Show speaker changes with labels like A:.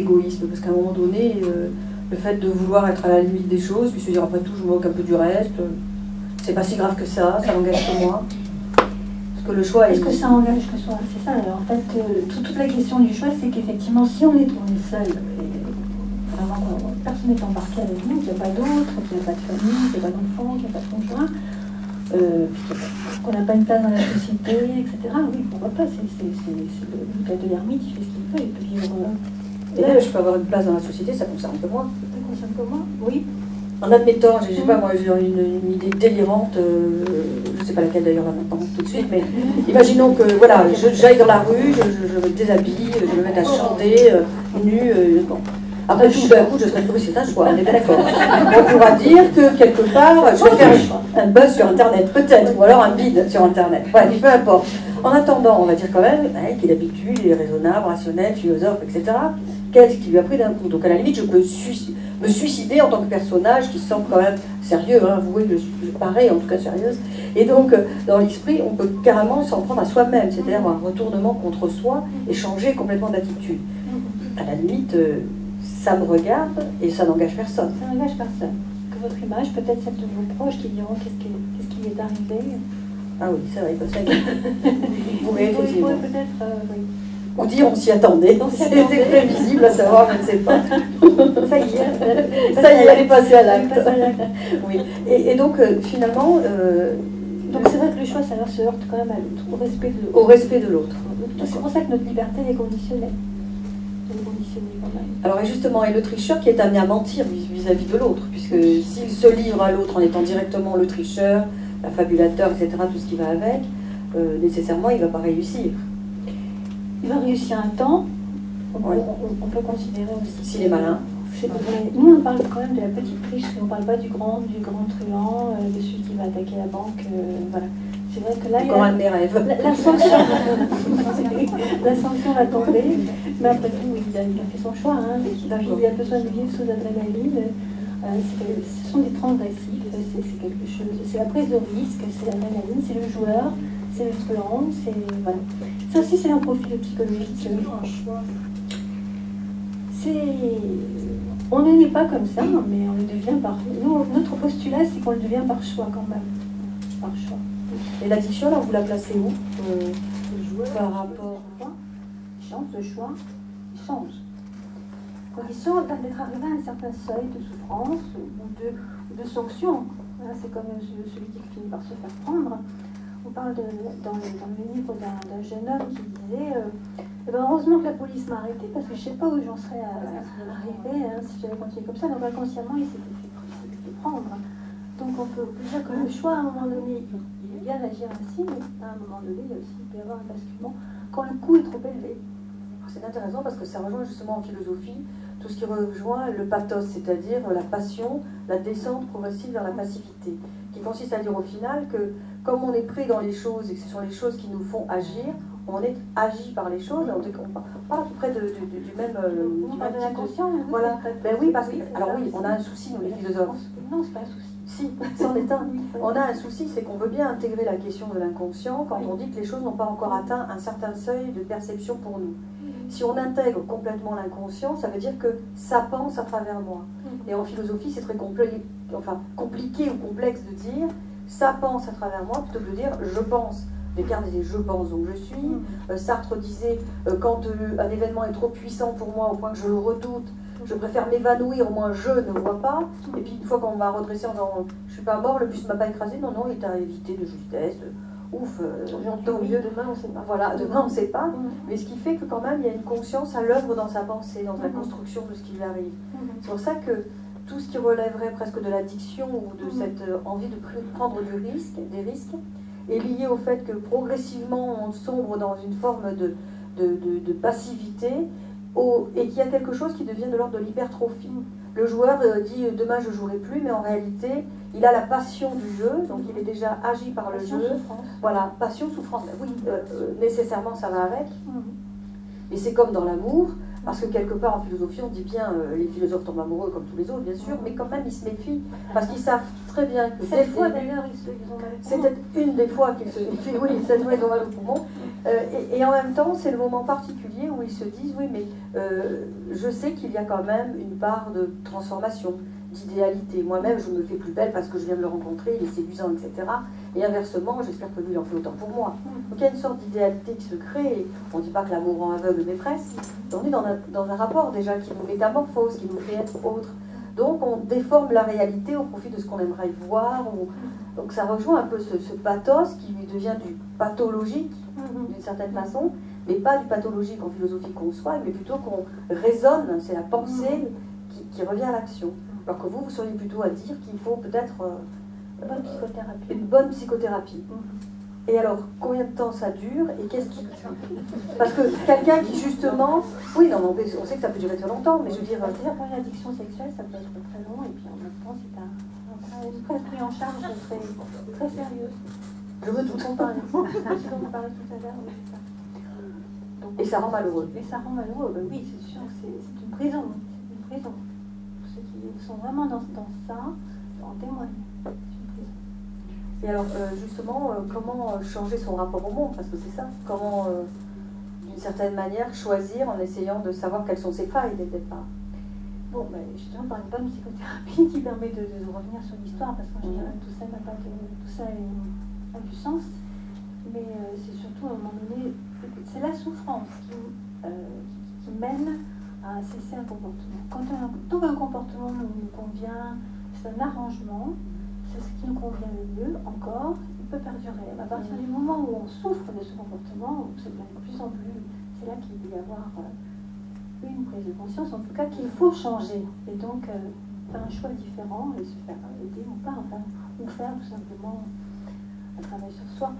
A: l'égoïsme, parce qu'à un moment donné, le fait de vouloir être à la limite des choses, puis se dire après tout, je me moque un peu du reste, c'est pas si grave que ça n'engage que moi. Parce que le choix
B: est-ce que ça engage que soi? C'est ça, alors, en fait, toute la question du choix, c'est qu'effectivement, si on est seul, et vraiment personne n'est embarqué avec nous, qu'il n'y a pas d'autres, qu'il n'y a pas de famille, qu'il n'y a pas d'enfants, qu'il n'y a pas de conjoint, qu'on n'a pas une place dans la société, etc. Oui, pourquoi pas, c'est le cas de l'ermite, il fait ce qu'il veut, il peut vivre...
A: Et là, je peux avoir une place dans la société, ça concerne que moi.
B: Ça concerne que moi, oui.
A: En admettant, je sais pas, moi j'ai une idée délirante, je ne sais pas laquelle d'ailleurs là maintenant tout de suite, mais imaginons que voilà, j'aille dans la rue, je me déshabille, je me mette à chanter, nue, bon. Après tout d'un coup, je serai plus c'est un choix, on est bien d'accord. On pourra dire que quelque part, je vais faire un buzz sur Internet, peut-être, ou alors un bide sur Internet, ouais, peu importe. En attendant, on va dire quand même qu'il habitue, il est raisonnable, rationnel, philosophe, etc. Qu'est-ce qui lui a pris d'un coup? Donc à la limite, je peux me suicider en tant que personnage qui semble quand même sérieux, hein, avouez que je parais en tout cas sérieuse. Et donc, dans l'esprit, on peut carrément s'en prendre à soi-même, c'est-à-dire un retournement contre soi et changer complètement d'attitude. À la limite, ça me regarde et ça n'engage personne.
B: Ça n'engage personne. Que votre image, peut-être celle de vos proches qui diront qu'est-ce qui lui est arrivé.
A: Ah oui, c'est vrai, il peut ça. Oui, effectivement.
B: Peut-être, oui.
A: Ou dire on s'y attendait, c'était prévisible à savoir, je ne sais pas.
B: Ça y est,
A: elle est passée à l'acte. Oui. Et donc finalement...
B: donc c'est vrai que le choix, ça se heurte quand même à l'autre, au respect de l'autre.
A: Au respect de l'autre.
B: C'est pour ça que notre liberté est conditionnée. Elle est conditionnée quand même.
A: Alors et justement, et le tricheur qui est amené à mentir vis-à-vis de l'autre, puisque s'il se livre à l'autre en étant directement le tricheur, l'affabulateur, etc., tout ce qui va avec, nécessairement il ne va pas réussir.
B: Il va réussir un temps, on peut considérer aussi.
A: S'il est malin.
B: Nous, on parle quand même de la petite triche, on ne parle pas du grand truand, de celui qui va attaquer la banque. Voilà. C'est vrai que là, l'ascension va tomber, mais après tout, il a fait son choix. Hein. Il a besoin de vivre sous adrénaline. Ce sont des transgressifs, c'est quelque chose. C'est la prise de risque, c'est l'adrénaline, c'est le joueur. C'est le truand, c'est... Voilà. Ça aussi, c'est un profil psychologique. On ne naît pas comme ça, mais on le devient par... Nous, notre postulat, c'est qu'on le devient par choix quand même. Par choix.
A: Et l'addiction, alors, vous la placez où par rapport
B: au choix? Il change de choix, il change. Condition d'être arrivé à un certain seuil de souffrance ou de sanction. Voilà, c'est comme celui qui finit par se faire prendre. On parle dans le livre d'un jeune homme qui disait heureusement que la police m'a arrêté parce que je ne sais pas où j'en serais arrivé si j'avais continué comme ça. Donc inconsciemment, il s'était fait prendre. Donc on peut dire que le choix, à un moment donné, il est bien d'agir ainsi, mais à un moment donné, il peut y avoir un basculement quand le coût est trop élevé.
A: C'est intéressant parce que ça rejoint justement en philosophie tout ce qui rejoint le pathos, c'est-à-dire la passion, la descente progressive vers la passivité, qui consiste à dire au final que comme on est pris dans les choses et que ce sont les choses qui nous font agir, on est agi par les choses. On parle à peu près du même
B: de l'inconscient.
A: Voilà. Ben oui, parce que alors oui, on a un souci nous les philosophes.
B: Non, c'est pas un souci.
A: Si, c'en est un. On a un souci, c'est qu'on veut bien intégrer la question de l'inconscient quand on dit que les choses n'ont pas encore atteint un certain seuil de perception pour nous. Si on intègre complètement l'inconscient, ça veut dire que ça pense à travers moi. Et en philosophie, c'est très compliqué ou complexe de dire ça pense à travers moi plutôt que de dire je pense. Descartes disait je pense donc je suis. Sartre disait quand un événement est trop puissant pour moi au point que je le redoute, je préfère m'évanouir, au moins je ne vois pas. Et puis une fois qu'on m'a redressé en disant je suis pas mort, le bus ne m'a pas écrasé, non, il t'a évité de justesse. Ouf, tant mieux.
B: Demain on ne sait pas.
A: Voilà, demain on ne sait pas. Mais ce qui fait que quand même il y a une conscience à l'œuvre dans sa pensée, dans la construction de ce qui lui arrive. C'est pour ça que tout ce qui relèverait presque de l'addiction ou de cette envie de prendre des risques, est lié au fait que progressivement on sombre dans une forme de passivité et qu'il y a quelque chose qui devient de l'ordre de l'hypertrophie. Le joueur dit demain je ne jouerai plus, mais en réalité il a la passion du jeu, donc il est déjà agi par le jeu.
B: Souffrance.
A: Voilà, passion, souffrance. Oui, nécessairement ça va avec. Et c'est comme dans l'amour, parce que quelque part en philosophie on dit bien les philosophes tombent amoureux comme tous les autres bien sûr, mais quand même ils se méfient parce qu'ils savent très bien que
B: cette fois d'ailleurs ils ont mal au poumon.
A: c'est peut-être une des fois qu'ils se méfient, oui, cette fois ils ont mal au poumon, Et en même temps, c'est le moment particulier où ils se disent, oui, mais je sais qu'il y a quand même une part de transformation, d'idéalité. Moi-même, je me fais plus belle parce que je viens de le rencontrer, il est séduisant, etc. Et inversement, j'espère que lui, il en fait autant pour moi. Donc il y a une sorte d'idéalité qui se crée. On ne dit pas que l'amour rend aveugle mais presque. On est dans un rapport déjà qui nous métamorphose, qui nous fait être autre. Donc on déforme la réalité au profit de ce qu'on aimerait voir. Donc ça rejoint un peu ce pathos qui lui devient du pathologique d'une certaine façon, mais pas du pathologique en philosophie qu'on soigne, mais plutôt qu'on raisonne, c'est la pensée qui revient à l'action. Alors que vous seriez plutôt à dire qu'il faut peut-être une bonne psychothérapie. Et alors, combien de temps ça dure et qu'est-ce qui... Parce que quelqu'un qui justement... Oui, non, on sait que ça peut durer très longtemps, mais je veux dire...
B: C'est-à-dire pour une addiction sexuelle, ça peut être très long, et puis en même temps, c'est une prise en charge très sérieuse.
A: Je veux tout
B: en parler. Ce dont on parlait tout à l'heure, oui, c'est ça. Donc,
A: et ça rend malheureux.
B: Et ça rend malheureux, ben oui, c'est sûr que c'est une prison. C'est une prison. Pour ceux qui sont vraiment dans ça, en témoignent.
A: Et alors, justement, comment changer son rapport au monde? Parce que c'est ça. Comment, d'une certaine manière, choisir en essayant de savoir quelles sont ses failles dès le départ?
B: Bon, ben, justement, par une bonne psychothérapie qui permet de revenir sur l'histoire, parce qu'en général, tout ça n'a pas tout ça a du sens. Mais c'est surtout, à un moment donné, c'est la souffrance qui mène à cesser un comportement. Quand un comportement nous convient, c'est un arrangement. C'est ce qui nous convient le mieux, encore, il peut perdurer. À partir du moment où on souffre de ce comportement, c'est bien de plus en plus, c'est là qu'il peut y avoir une prise de conscience, en tout cas qu'il faut changer. Et donc, faire un choix différent et se faire aider ou pas, enfin, ou faire tout simplement un travail sur soi.